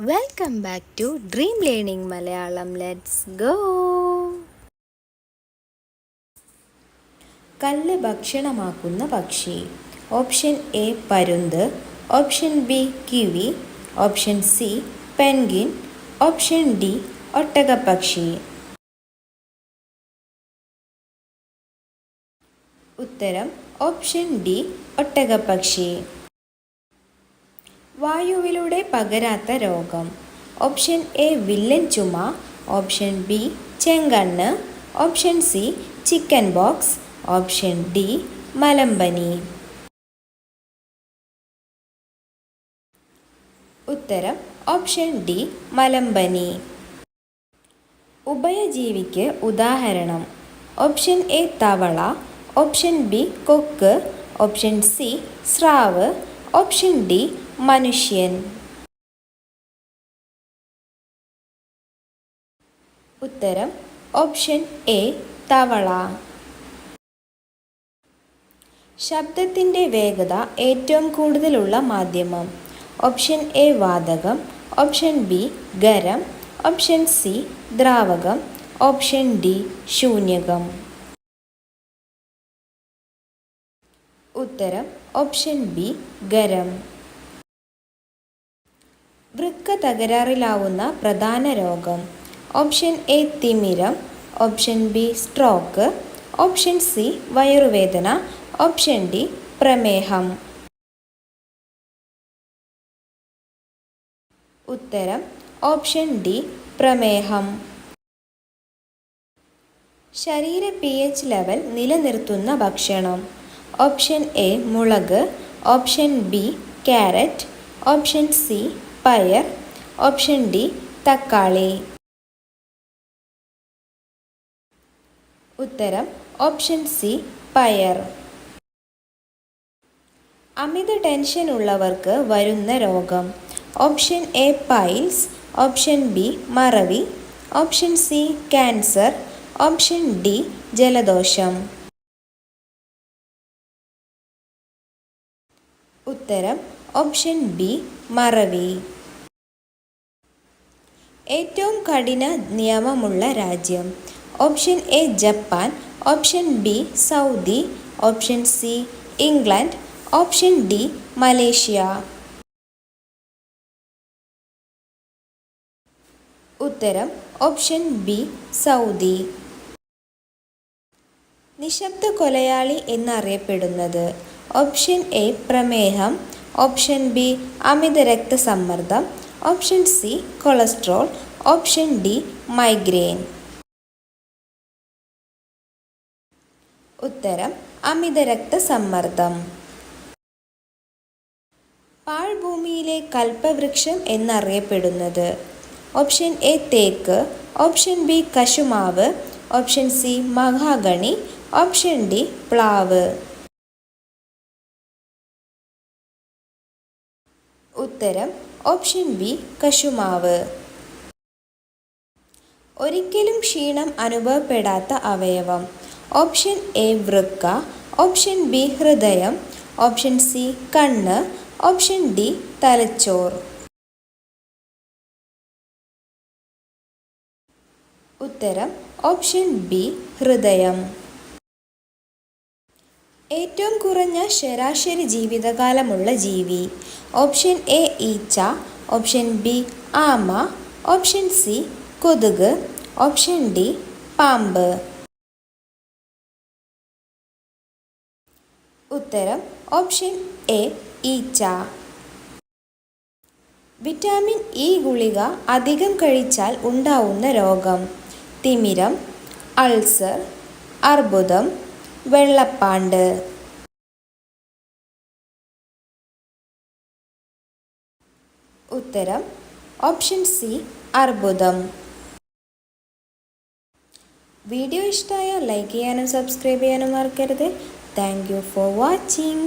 Welcome back to dream learning Malayalam. Let's go. കല്ല് ഭക്ഷണമാക്കുന്ന പക്ഷി. ഓപ്ഷൻ എ പരുന്ത്, option B kiwi, option C penguin, option D ഒട്ടകപ്പക്ഷി. ഉത്തരം ഓപ്ഷൻ ഡി ഒട്ടകപ്പക്ഷി. വായുവിലൂടെ പകരാത്ത രോഗം. ഓപ്ഷൻ എ വില്ലൻ ചുമ, ഓപ്ഷൻ ബി ചെങ്കണ്ണ്, option C chicken pox, option D മലമ്പനി. ഉത്തരം ഓപ്ഷൻ ഡി മലമ്പനി. ഉഭയജീവിക്ക് ഉദാഹരണം. ഓപ്ഷൻ എ തവള, ഓപ്ഷൻ ബി കൊക്ക്, ഓപ്ഷൻ സി സ്രാവ്, ഓപ്ഷൻ ഡി മനുഷ്യൻ. ഉത്തരം ഓപ്ഷൻ എ തവള. ശബ്ദത്തിൻ്റെ വേഗത ഏറ്റവും കൂടുതലുള്ള മാധ്യമം. ഓപ്ഷൻ എ വാതകം, ഓപ്ഷൻ ബി ഖരം, ഓപ്ഷൻ സി ദ്രാവകം, ഓപ്ഷൻ ഡി ശൂന്യകം. ഉത്തരം ഓപ്ഷൻ ബി ഖരം. വൃക്ക തകരാറിലാവുന്ന പ്രധാന രോഗം. ഓപ്ഷൻ എ തിമിരം, option B stroke, option C വയറുവേദന, ഓപ്ഷൻ ഡി പ്രമേഹം. ഉത്തരം ഓപ്ഷൻ ഡി പ്രമേഹം. ശരീര pH ലെവൽ നിലനിർത്തുന്ന ഭക്ഷണം. ഓപ്ഷൻ എ മുളക്, option B carrot, option C പയർ, ഓപ്ഷൻ ഡി തക്കാളി. ഉത്തരം ഓപ്ഷൻ സി പയർ. അമിത ടെൻഷൻ ഉള്ളവർക്ക് വരുന്ന രോഗം. Option A piles, option B മറവി, option C cancer, option D ജലദോഷം. ഉത്തരം ഓപ്ഷൻ ബി മറവി. ഏറ്റവും കഠിന നിയമമുള്ള രാജ്യം. Option A Japan, option B Saudi, option C England, option D Malaysia. ഉത്തരം ഓപ്ഷൻ ബി സൗദി. നിശബ്ദ കൊലയാളി എന്നറിയപ്പെടുന്നത്. ഓപ്ഷൻ എ പ്രമേഹം, ഓപ്ഷൻ ബി അമിത രക്തസമ്മർദ്ദം, option C cholesterol, option D migraine. ഉത്തരം അമിത രക്തസമ്മർദ്ദം. പാഴ്ഭൂമിയിലെ കൽപ്പവൃക്ഷം എന്നറിയപ്പെടുന്നത്. ഓപ്ഷൻ എ തേക്ക്, ഓപ്ഷൻ ബി കശുമാവ്, option C mahogany, option D പ്ലാവ്. ഉത്തരം ഓപ്ഷൻ ബി കശുമാവ്. ഒരിക്കലും ക്ഷീണം അനുഭവപ്പെടാത്ത അവയവം. ഓപ്ഷൻ എ വൃക്ക, ഓപ്ഷൻ ബി ഹൃദയം, ഓപ്ഷൻ സി കണ്ണ്, ഓപ്ഷൻ ഡി തലച്ചോർ. ഉത്തരം ഓപ്ഷൻ ബി ഹൃദയം. ഏറ്റവും കുറഞ്ഞ ശരാശരി ജീവിതകാലമുള്ള ജീവി. ഓപ്ഷൻ എ ഈച്ച, ഓപ്ഷൻ ബി ആമ, ഓപ്ഷൻ സി കൊതുക്, ഓപ്ഷൻ ഡി പാമ്പ്. ഉത്തരം ഓപ്ഷൻ എ ഈച്ച. വിറ്റാമിൻ ഇ ഗുളിക അധികം കഴിച്ചാൽ ഉണ്ടാവുന്ന രോഗം. തിമിരം, അൾസർ, അർബുദം, വെള്ളപ്പാണ്ട്. ഉത്തരം ഓപ്ഷൻ സി അർബുദം. വീഡിയോ ഇഷ്ടമായാൽ ലൈക്ക് ചെയ്യാനും സബ്സ്ക്രൈബ് ചെയ്യാനും മറക്കരുത്. Thank you for watching.